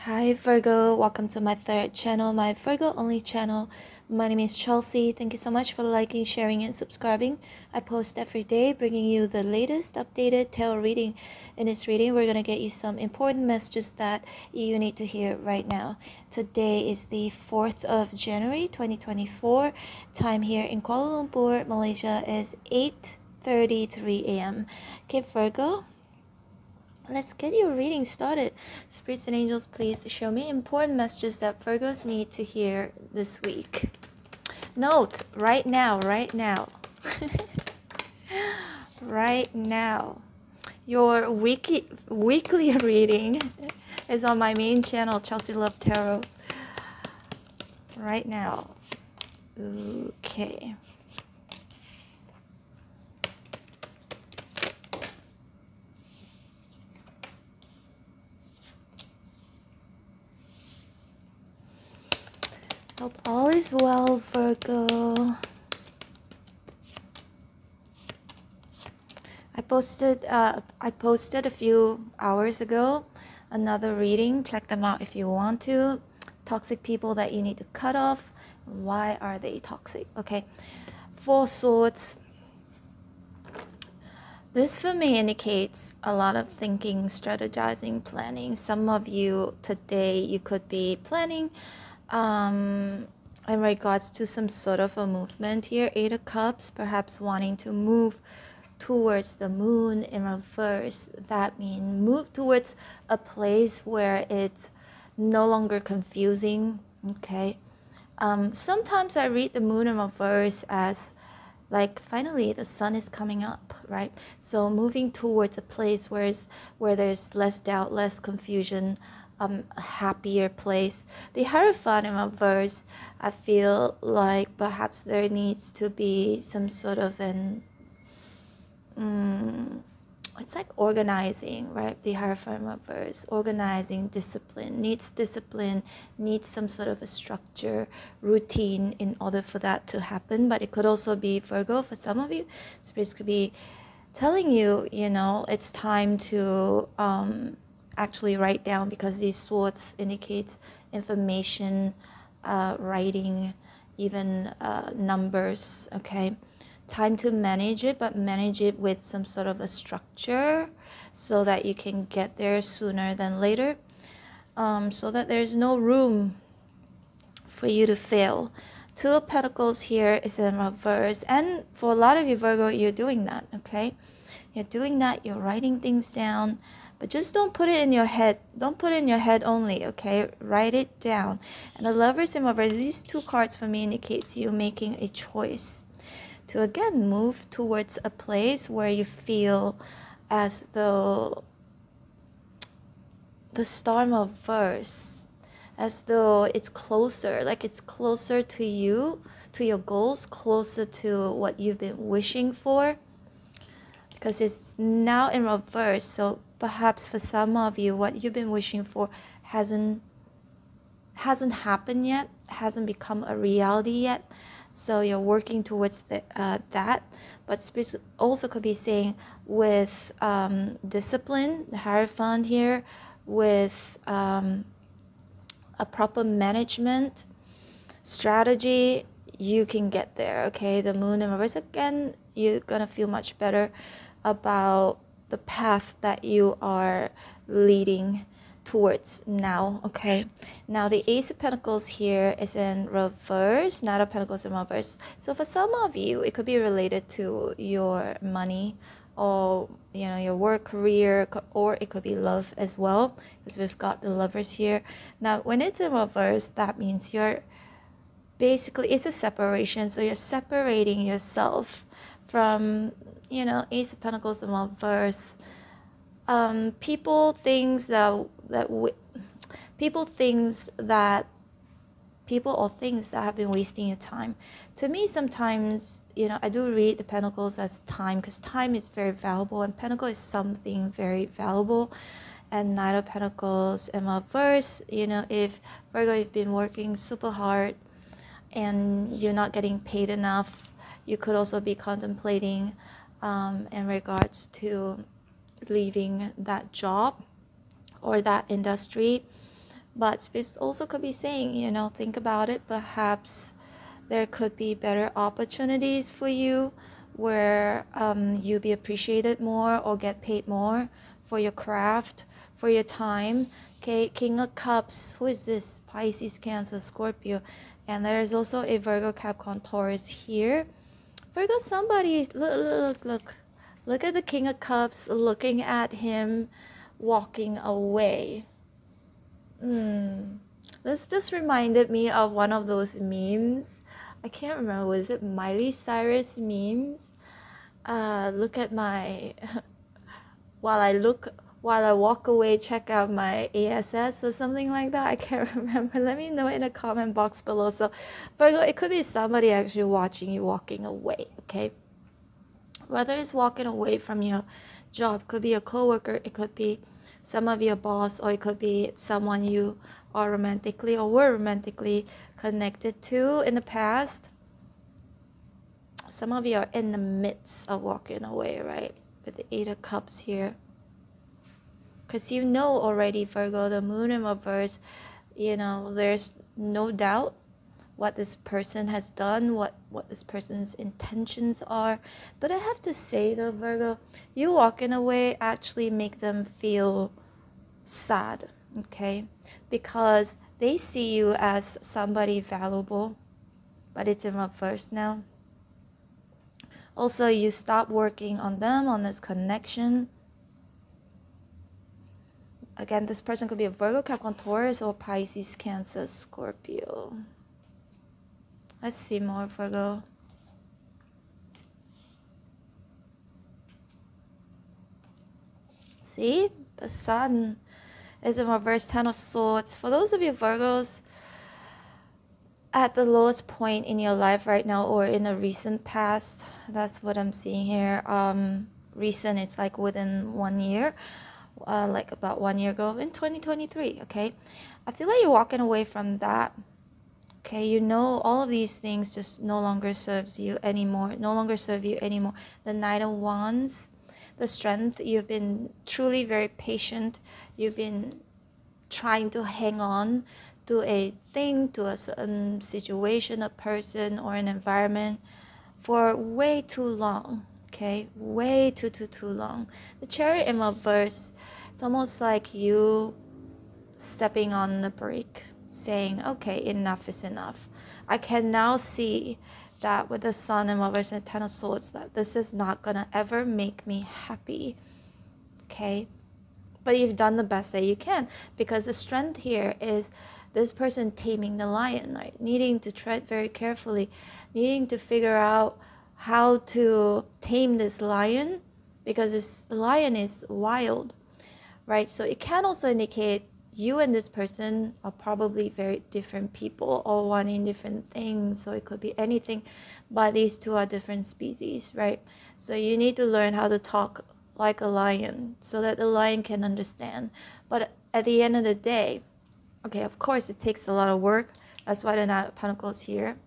Hi Virgo, welcome to my third channel, my Virgo Only channel. My name is Chelsea. Thank you so much for liking, sharing, and subscribing. I post every day bringing you the latest updated tarot reading. In this reading, we're going to get you some important messages that you need to hear right now. Today is the 4th of January 2024. Time here in Kuala Lumpur, Malaysia is 8:33 a.m. Okay, Virgo, let's get your reading started. Spirits and angels, please show me important messages that Virgos need to hear this week. Note, right now, right now. Your weekly reading is on my main channel, Chelsea Love Tarot. Right now. Okay. Hope all is well, Virgo. I posted a few hours ago another reading. Check them out if you want to. Toxic people that you need to cut off. Why are they toxic? Okay. 4 Swords. This for me indicates a lot of thinking, strategizing, planning. Some of you today, you could be planning in regards to some sort of a movement here. 8 of Cups, perhaps wanting to move towards the moon in reverse. That means move towards a place where it's no longer confusing. Okay. Sometimes I read the moon in reverse as like finally the sun is coming up, right? So moving towards a place where there's less doubt, less confusion, a happier place. The Hierophant in reverse, I feel like perhaps there needs to be some sort of an it's like organizing, right? The Hierophant reverse, organizing, discipline, needs some sort of a structure, routine in order for that to happen. But it could also be Virgo for some of you. Spirits could be telling you, you know, it's time to actually write down, because these swords indicates information, writing, even numbers, okay? Time to manage it, but manage it with some sort of a structure so that you can get there sooner than later, so that there's no room for you to fail. 2 of Pentacles here is in reverse, and for a lot of you Virgo, you're doing that, okay? You're doing that, you're writing things down, but just don't put it in your head. Don't put it in your head only, okay? Write it down. And the Lovers in reverse, these 2 cards for me indicates you making a choice to again move towards a place where you feel as though the storm of verse, as though it's closer, like it's closer to you, to your goals, closer to what you've been wishing for, because it's now in reverse. So perhaps for some of you, what you've been wishing for hasn't happened yet, hasn't become a reality yet. So you're working towards that. But spirits also could be saying with discipline, the Hierophant here, with a proper management strategy, you can get there, okay? The moon in reverse, again, you're gonna feel much better about the path that you are leading towards now, okay? Now the Ace of Pentacles here is in reverse, Knight of Pentacles in reverse. So for some of you, it could be related to your money, or you know, your work, career, or it could be love as well, because we've got the Lovers here. Now when it's in reverse, that means you're basically, it's a separation. So you're separating yourself from, you know, Ace of Pentacles in reverse. People, things or things that have been wasting your time. To me, sometimes, you know, I do read the Pentacles as time, because time is very valuable, and Pentacle is something very valuable. And Knight of Pentacles in reverse, you know, if Virgo, you've been working super hard and you're not getting paid enough, you could also be contemplating in regards to leaving that job or that industry, But Spirit also could be saying, you know, think about it. Perhaps there could be better opportunities for you where you be appreciated more or get paid more for your craft, for your time. Okay, King of Cups, who is this? Pisces, Cancer, Scorpio. And there is also a Virgo, Capricorn, Taurus here. Virgo, somebody, look at the King of Cups looking at him walking away. This just reminded me of one of those memes. I can't remember, was it Miley Cyrus memes? Look at my while I walk away, check out my ASS or something like that. I can't remember. Let me know in the comment box below. So Virgo, it could be somebody actually watching you walking away, okay? Whether it's walking away from your job, could be a coworker, it could be some of your boss, or it could be someone you are romantically or were romantically connected to in the past. Some of you are in the midst of walking away, right? With the Eight of Cups here. Because you know already, Virgo, the moon in reverse, you know, there's no doubt what this person has done, what this person's intentions are. But I have to say though, Virgo, you walking away actually make them feel sad, okay? Because they see you as somebody valuable, but it's in reverse now. Also, you stop working on them, on this connection. Again, this person could be a Virgo, Capricorn, Taurus, or Pisces, Cancer, Scorpio. Let's see more, Virgo. See? The Sun is in reverse, Ten of Swords. For those of you Virgos at the lowest point in your life right now or in a recent past, that's what I'm seeing here. Recent, it's like within 1 year. Like about 1 year ago in 2023, okay? I feel like you're walking away from that. Okay, you know all of these things just no longer serves you anymore, no longer serve you anymore. The Knight of Wands, the strength, you've been truly very patient. You've been trying to hang on to a thing, to a certain situation, a person, or an environment for way too long. Okay, way too long. The Chariot in reverse, it's almost like you stepping on the brake, saying, okay, enough is enough. I can now see that with the Sun in reverse and Ten of Swords, that this is not gonna ever make me happy. Okay, but you've done the best that you can, because the strength here is this person taming the lion, right? Needing to tread very carefully, needing to figure out how to tame this lion, because this lion is wild, right? So it can also indicate you and this person are probably very different people, all wanting different things. So it could be anything, but these two are different species, right? So you need to learn how to talk like a lion so that the lion can understand. But at the end of the day, okay, of course it takes a lot of work. That's why the Knight of Pentacles here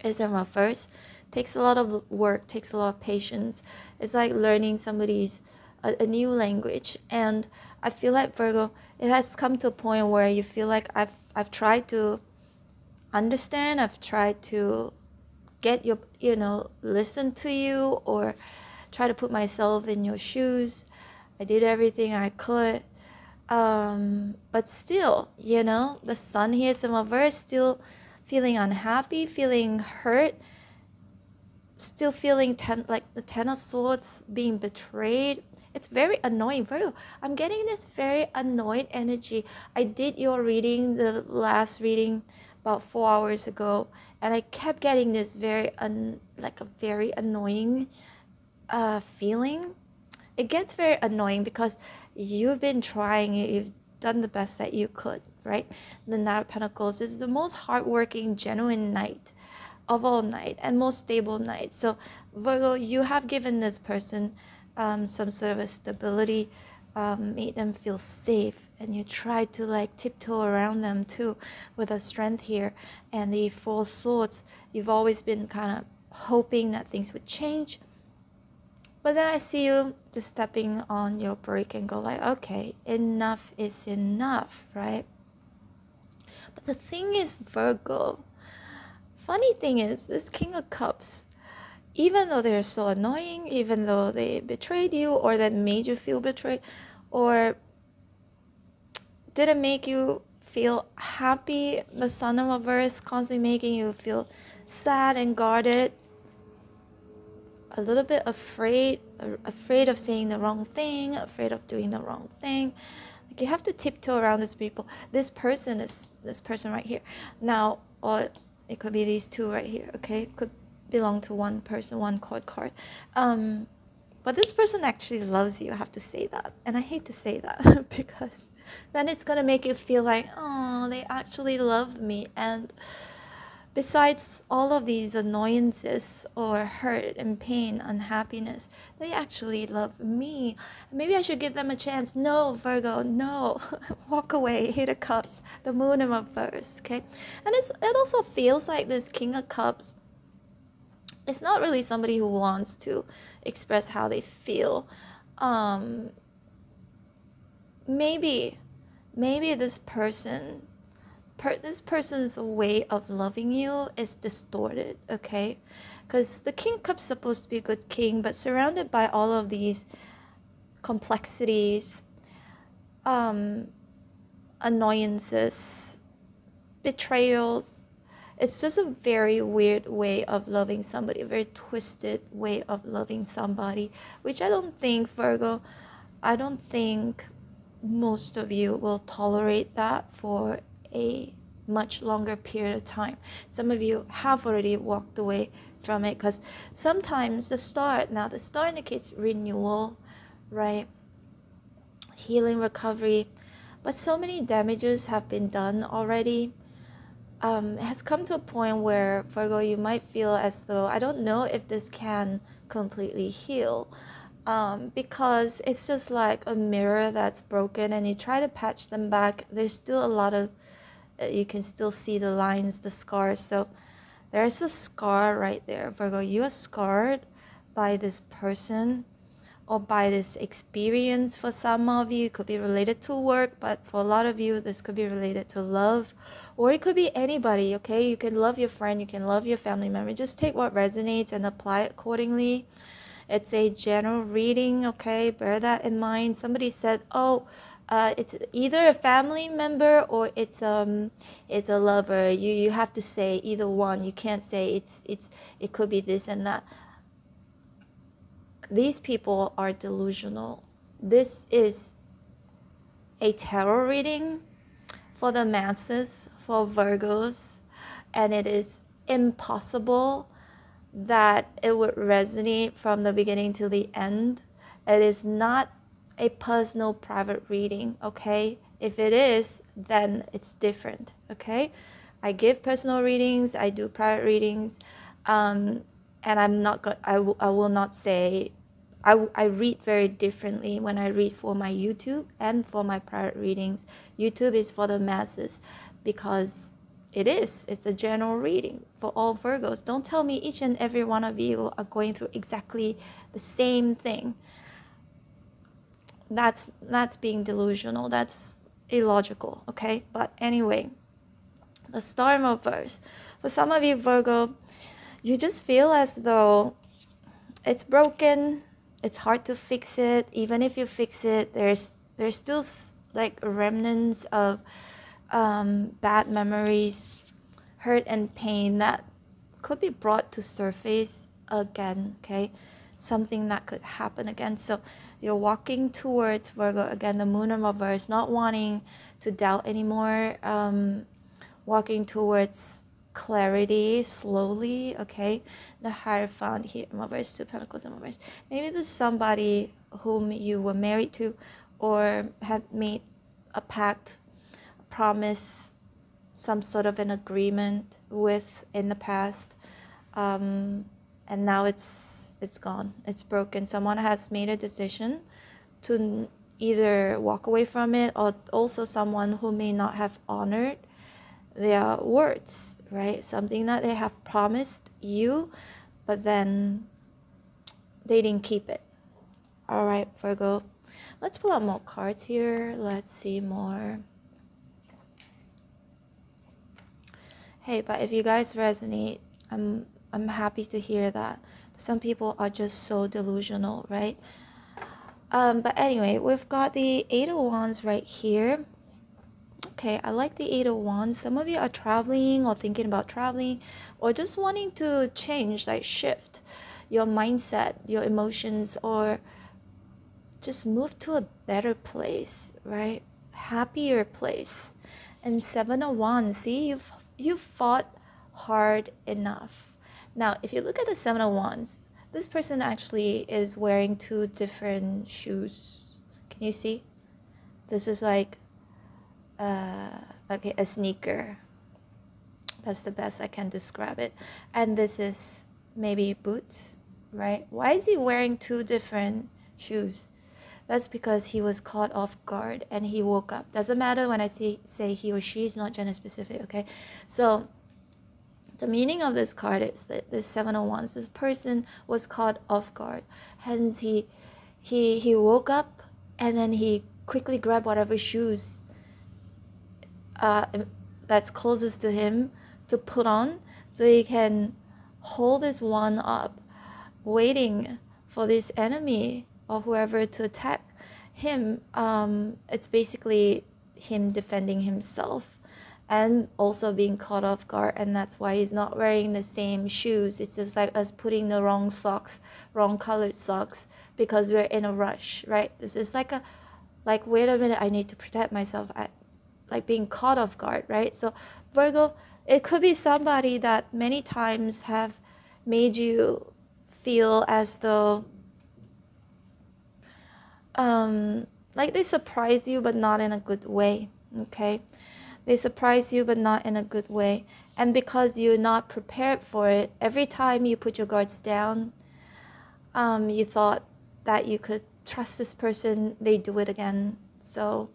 is in reverse. Takes a lot of work, takes a lot of patience. It's like learning somebody's a new language. And I feel like, Virgo, it has come to a point where you feel like I've tried to understand, I've tried to get your, you know, listen to you, or try to put myself in your shoes. I did everything I could. But still, you know, the Sun here is in reverse, still feeling unhappy, feeling hurt, still feeling like the Ten of Swords, being betrayed. It's very annoying, Virgo. I'm getting this very annoyed energy. I did your reading, the last reading, about 4 hours ago, and I kept getting this very like a very annoying feeling. It gets very annoying because you've been trying, you've done the best that you could, right? The Knight of Pentacles is the most hardworking, genuine knight of all night, and most stable night. So Virgo, you have given this person some sort of a stability, made them feel safe, and you try to like tiptoe around them too with a strength here. And the Four Swords, you've always been kind of hoping that things would change, but then I see you just stepping on your brake and go like, okay, enough is enough, right? But the thing is, Virgo, funny thing is, this King of Cups, even though they're so annoying, even though they betrayed you or that made you feel betrayed, or didn't make you feel happy, the Sun of Reverse constantly making you feel sad and guarded, a little bit afraid of saying the wrong thing, afraid of doing the wrong thing. Like, you have to tiptoe around this people. This person is this person right here. Now, or it could be these two right here, okay? It could belong to one person, one card. But this person actually loves you, I have to say that. And I hate to say that because then it's going to make you feel like, oh, they actually love me. And besides all of these annoyances or hurt and pain, unhappiness, they actually love me. Maybe I should give them a chance. No, Virgo, no. Walk away. Eight of Cups, the Moon in reverse, okay? And it also feels like this King of Cups, it's not really somebody who wants to express how they feel. Maybe this person's way of loving you is distorted, okay? Because the King of Cups is supposed to be a good king, but surrounded by all of these complexities, annoyances, betrayals. It's just a very weird way of loving somebody, a very twisted way of loving somebody, which I don't think, Virgo, I don't think most of you will tolerate that for a much longer period of time. Some of you have already walked away from it because sometimes the star indicates renewal, right? Healing, recovery, but so many damages have been done already. It has come to a point where, Virgo, you might feel as though, I don't know if this can completely heal, because it's just like a mirror that's broken and you try to patch them back. There's still a lot of, you can still see the lines, the scars. So there's a scar right there, Virgo. You are scarred by this person or by this experience. For some of you, it could be related to work, but for a lot of you, this could be related to love, or it could be anybody, okay? You can love your friend, you can love your family member. Just take what resonates and apply it accordingly. It's a general reading, okay? Bear that in mind. Somebody said, oh, it's either a family member or it's a lover. You have to say either one. You can't say it could be this and that. These people are delusional. This is a tarot reading for the masses, for Virgos, and it is impossible that it would resonate from the beginning to the end. It is not a personal private reading, okay? If it is, then it's different, okay? I give personal readings, I do private readings, and I'm not I will not say, I read very differently when I read for my YouTube and for my private readings. YouTube is for the masses because it's a general reading for all Virgos. Don't tell me each and every one of you are going through exactly the same thing. That's being delusional. That's illogical, okay? But anyway, the Star in reverse. For some of you, Virgo, you just feel as though it's broken. It's hard to fix it. Even if you fix it, there's still like remnants of bad memories, hurt and pain that could be brought to surface again, okay? Something that could happen again. So you're walking towards, Virgo, again, the Moon in reverse, not wanting to doubt anymore, walking towards clarity slowly, okay? The Hierophant here in reverse, Two Pentacles in reverse. Maybe there's somebody whom you were married to or had made a pact, a promise, some sort of an agreement with in the past, and now it's gone, it's broken. Someone has made a decision to either walk away from it, or also someone who may not have honored their words, right? Something that they have promised you, but then they didn't keep it. All right, Virgo. Let's pull out more cards here. Let's see more. Hey, but if you guys resonate, I'm happy to hear that. Some people are just so delusional, right? But anyway, we've got the Eight of Wands right here. Okay, I like the Eight of Wands. Some of you are traveling or thinking about traveling or just wanting to change, like shift your mindset, your emotions, or just move to a better place, right? Happier place. And Seven of Wands, see, you've fought hard enough. Now, if you look at the Seven of Wands, this person actually is wearing two different shoes. Can you see? This is like okay, a sneaker. That's the best I can describe it. And this is maybe boots, right? Why is he wearing two different shoes? That's because he was caught off guard and he woke up. Doesn't matter when I say he or she, is not gender specific, okay? So the meaning of this card is that this Seven of Wands, this person was caught off guard. Hence he woke up and then he quickly grabbed whatever shoes that's closest to him to put on so he can hold this one up, waiting for this enemy or whoever to attack him. It's basically him defending himself and also being caught off guard, and that's why he's not wearing the same shoes. It's just like us putting the wrong socks, wrong colored socks, because we're in a rush, right? This is like wait a minute, I need to protect myself. Like being caught off guard, right? So Virgo, it could be somebody that many times have made you feel as though like they surprise you but not in a good way, okay? They surprise you but not in a good way. And because you're not prepared for it, every time you put your guards down, you thought that you could trust this person, they do it again. So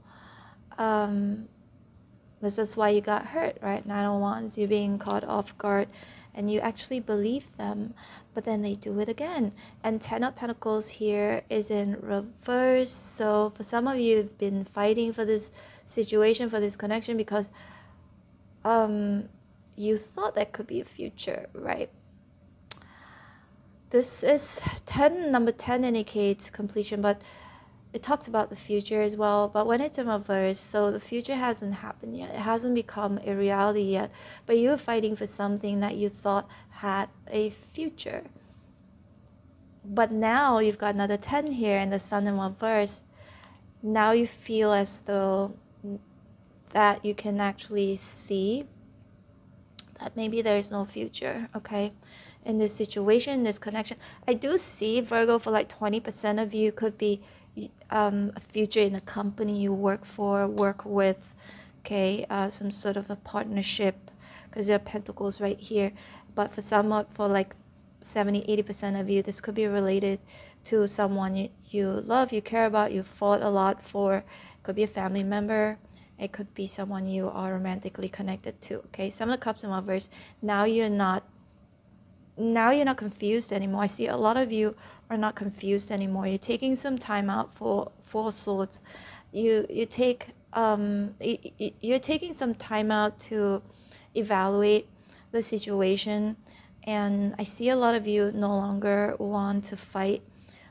this is why you got hurt, right? Nine of Wands, you're being caught off guard and you actually believe them, but then they do it again. And Ten of Pentacles here is in reverse. So for some of you, you've been fighting for this situation, for this connection, because you thought that could be a future, right? This is 10, number 10 indicates completion, but it talks about the future as well. But when it's in reverse, so the future hasn't happened yet. It hasn't become a reality yet. But you're fighting for something that you thought had a future. But now you've got another 10 here and the Sun in reverse. Now you feel as though that you can actually see that maybe there's no future, okay? In this situation, this connection. I do see, Virgo, for like 20% of you could be a future in a company you work for, work with, okay, some sort of a partnership, because there are pentacles right here. But for some, for like 70-80% of you, this could be related to someone you love, you care about, you fought a lot for. It could be a family member. It could be someone you are romantically connected to, okay? Some of the Cups in reverse. Now you're not confused anymore. I see a lot of you are not confused anymore. You're taking some time out for Four of Swords. You're taking some time out to evaluate the situation, and I see a lot of you no longer want to fight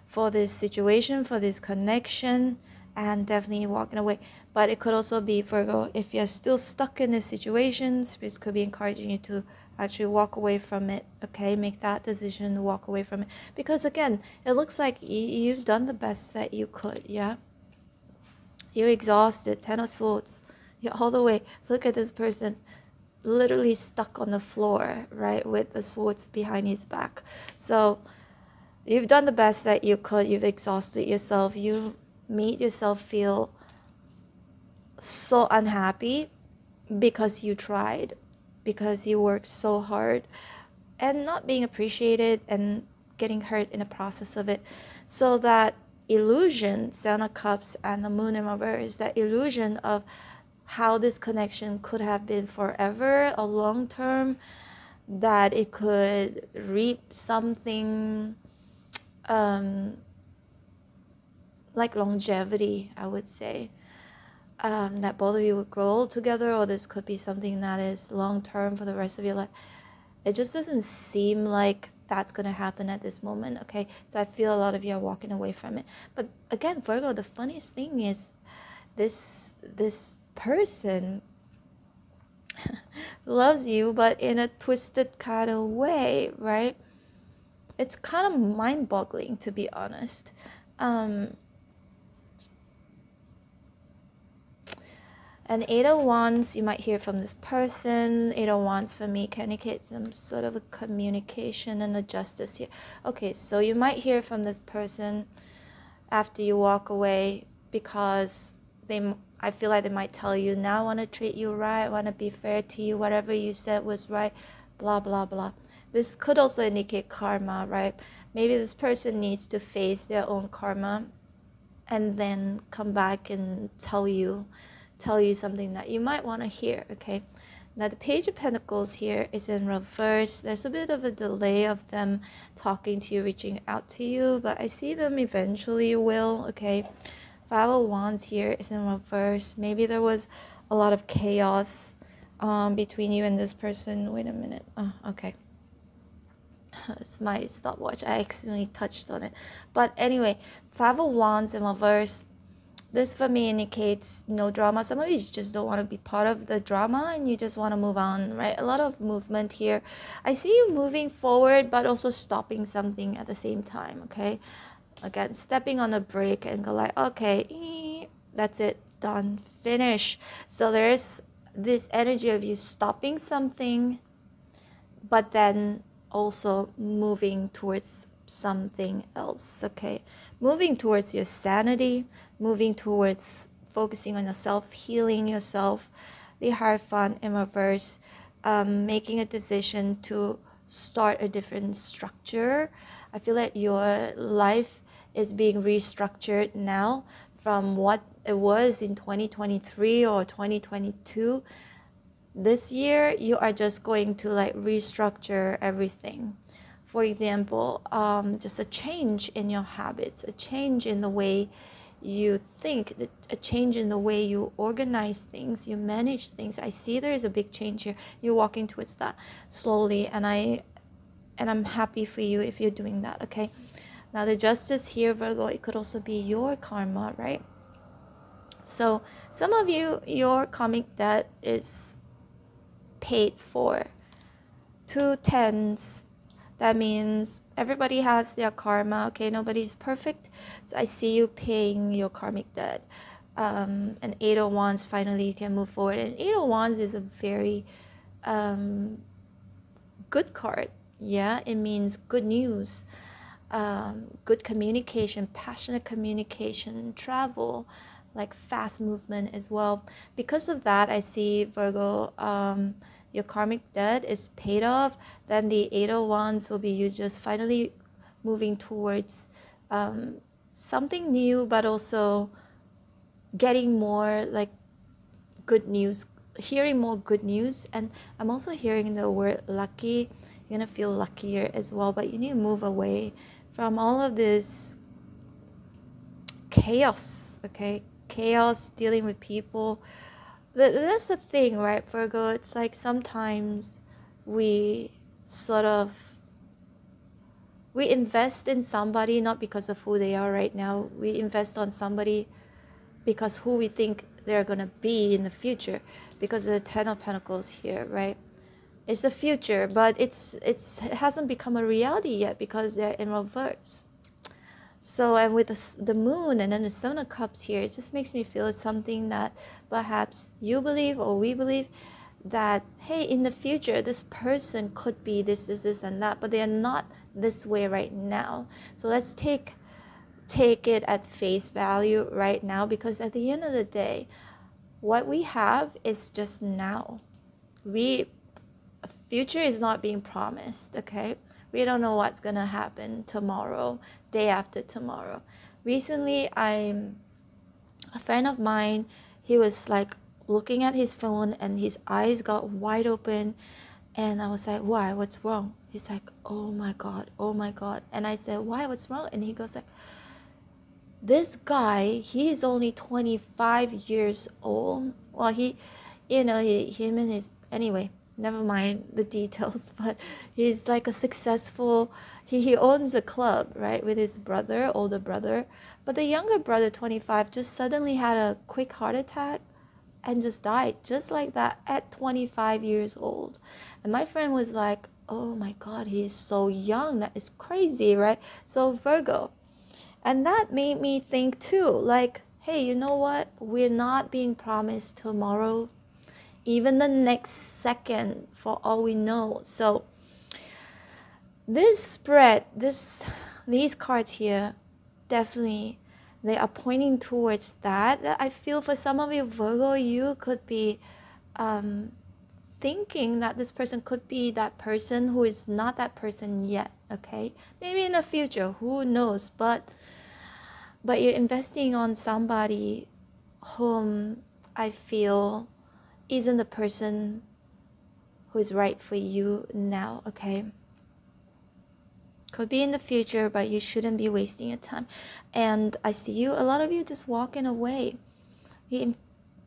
for this situation, for this connection, and definitely walking away. But it could also be, Virgo, if you're still stuck in this situation, spirits could be encouraging you to actually walk away from it, okay? Make that decision to walk away from it. Because again, it looks like you've done the best that you could, yeah? You're exhausted, 10 of Swords. You're all the way. Look at this person literally stuck on the floor, right? With the swords behind his back. So you've done the best that you could. You've exhausted yourself. You made yourself feel so unhappy because you tried, because you worked so hard, and not being appreciated and getting hurt in the process of it. So that illusion, Seven of Cups and the Moon in reverse, that illusion of how this connection could have been forever, a long term, that it could reap something like longevity, I would say. that both of you would grow old together, or this could be something that is long-term for the rest of your life. It just doesn't seem like that's going to happen at this moment, okay? So I feel a lot of you are walking away from it. But again, Virgo, the funniest thing is this person loves you, but in a twisted kind of way, right? It's kind of mind-boggling, to be honest. And 8 of Wands, you might hear from this person. 8 of Wands for me can indicate some sort of a communication and a justice here. Okay, so you might hear from this person after you walk away, because I feel like they might tell you, now I want to treat you right, I want to be fair to you, whatever you said was right, blah, blah, blah. This could also indicate karma, right? Maybe this person needs to face their own karma and then come back and tell you something that you might want to hear, okay? Now the Page of Pentacles here is in reverse. There's a bit of a delay of them talking to you, reaching out to you, but I see them eventually will, okay? 5 of Wands here is in reverse. Maybe there was a lot of chaos between you and this person. Wait a minute. Oh, okay. It's my stopwatch. I accidentally touched on it. But anyway, 5 of Wands in reverse. This for me indicates no drama. Some of you just don't want to be part of the drama and you just want to move on, right? A lot of movement here. I see you moving forward, but also stopping something at the same time, okay? Again, stepping on a brake and go like, okay, that's it, done, finish. So there's this energy of you stopping something, but then also moving towards something else, okay? Moving towards your sanity, moving towards focusing on yourself, healing yourself. The Hierophant in reverse, making a decision to start a different structure. I feel like your life is being restructured now from what it was in 2023 or 2022. This year, you are just going to like restructure everything. For example, just a change in your habits, a change in the way you think, a change in the way you organize things, you manage things. I see there is a big change here. You're walking towards that slowly, and I'm happy for you if you're doing that, okay? Now the Justice here, Virgo, it could also be your karma, right? So some of you, your karmic debt is paid for. 2 tens. That means everybody has their karma, okay? Nobody's perfect. So I see you paying your karmic debt. And 8 of Wands, finally you can move forward. And 8 of Wands is a very good card. Yeah, it means good news, good communication, passionate communication, travel, like fast movement as well. Because of that, I see, Virgo, your karmic debt is paid off. Then the 8 of Wands will be you just finally moving towards something new, but also getting more like good news, hearing more good news. And I'm also hearing the word lucky. You're gonna feel luckier as well, but you need to move away from all of this chaos, okay? Chaos, dealing with people. That's the thing, right, Virgo? It's like sometimes we invest in somebody not because of who they are right now. We invest on somebody because who we think they're going to be in the future, because of the 10 of Pentacles here, right? It's the future, but it hasn't become a reality yet because they're in reverse. So, and with the moon and then the 7 of Cups here, it just makes me feel it's something that perhaps you believe or we believe that, hey, in the future, this person could be this, and that, but they are not this way right now. So let's take it at face value right now, because at the end of the day, what we have is just now. Future is not being promised, okay? We don't know what's gonna happen tomorrow, day after tomorrow. Recently, a friend of mine, he was like looking at his phone and his eyes got wide open, and I was like, why, what's wrong? He's like, oh my god, oh my god. And I said, why, what's wrong? And he goes like, this guy, he is only 25 years old. Well, him and his, anyway, never mind the details, but he's like a successful, he owns a club, right, with his brother, older brother. But the younger brother, 25, just suddenly had a quick heart attack and just died just like that at 25 years old. And my friend was like, oh my God, he's so young. That is crazy, right? So Virgo. And that made me think too, like, hey, you know what? We're not being promised tomorrow, even the next second, for all we know. So this spread, these cards here, definitely, they are pointing towards that. I feel for some of you, Virgo, you could be thinking that this person could be that person who is not that person yet, okay? Maybe in the future, who knows? But you're investing on somebody whom I feel isn't the person who is right for you now, okay? Could be in the future, but you shouldn't be wasting your time. And I see you, a lot of you just walking away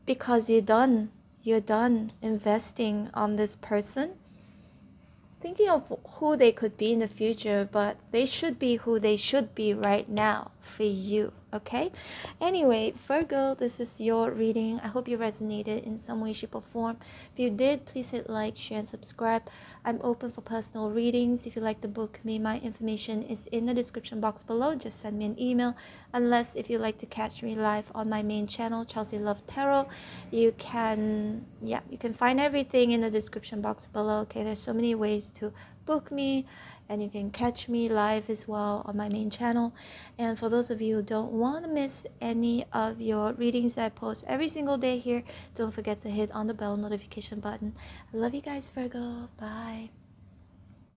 because you're done investing on this person, thinking of who they could be in the future, but they should be who they should be right now for you, okay? Anyway, Virgo, this is your reading. I hope you resonated in some way, shape, or form. If you did, please hit like, share, and subscribe. I'm open for personal readings. If you like to book me, my information is in the description box below. Just send me an email. Unless if you like to catch me live on my main channel, Chelsea Love Tarot, you can find everything in the description box below. Okay, there's so many ways to book me, and you can catch me live as well on my main channel. And for those of you who don't want to miss any of your readings that I post every single day here, don't forget to hit on the bell notification button. I love you guys, Virgo. Bye.